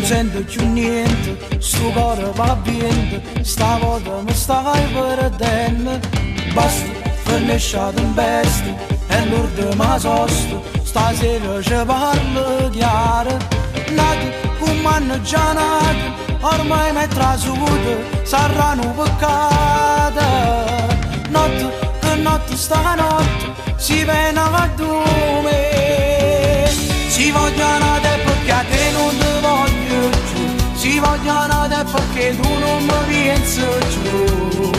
sento più niente, sto cuore va vento, stavolta mi stai perdendo. Basta, finisce ad un peste, e l'ultima sosta, stasera ci parlo chiaro. Nato come hanno già nato, ormai mi è trasuto, sarà un peccato. Notte che notte stanotte, si viene a dormire. Si vogliono te perché a te non ti voglio più, si vogliono te perché tu non mi pensi più.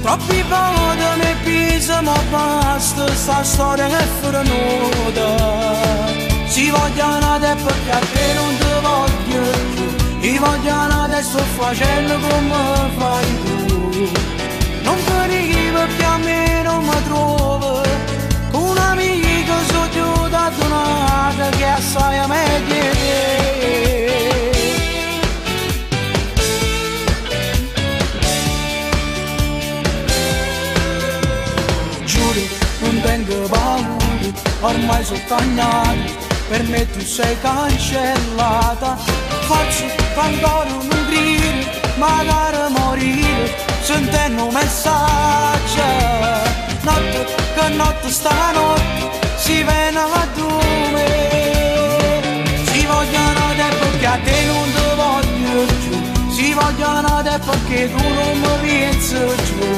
Troppi volte mi pisa ma basta, sta storia è frenuta. Si vogliono te perché a te non ti voglio più, i vogliono te sto facendo come fai tu. Non venivo perché a me non mi trovo, con un amico sono giù da donata che assai a me chiede. Giuro, non tengo paura, ormai sono tagliato, per me tu sei cancellata. Faccio ancora un grido, magari morire, sentendo un messaggio. Notte che notte stanotte, si viene a dormire. Si vogliono te perché a te non ti voglio più, si vogliono te perché tu non mi pensi più.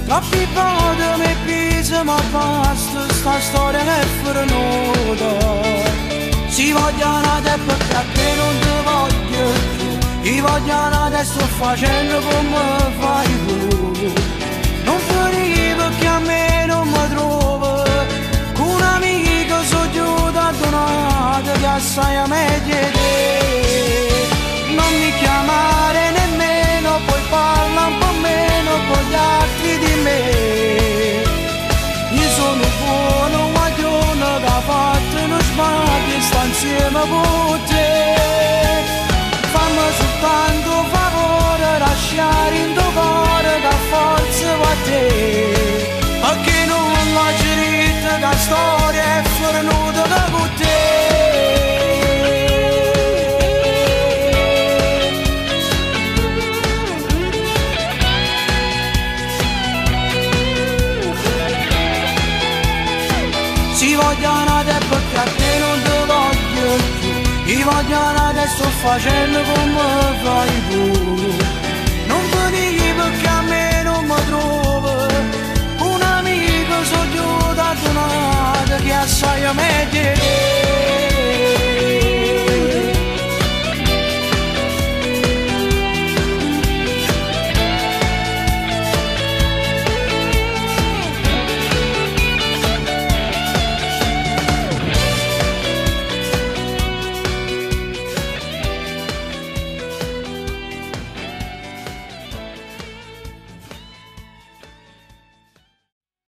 Troppi volte mi pisa ma basta, sta storia è frenuta. Si vogliono te perché a te non ti voglio più, i vogliono te sto facendo come fai tu. Non finivo che a me non mi trovo, con un amico sono giù da donata che assai a me chiede. Non mi chiamare nemmeno, poi parla un po' meno con gli altri di me. Io sono buono, guaglione che ha fatto uno sbaglio e sta insieme con te. Fammi soltanto un favore, lasciare in tuo cuore che forza va a te. Perché non la girita che storia è fornuta da con te. Si vogliono te perché a te non ti voglio più, i vogliono te sto facendo come fai tu.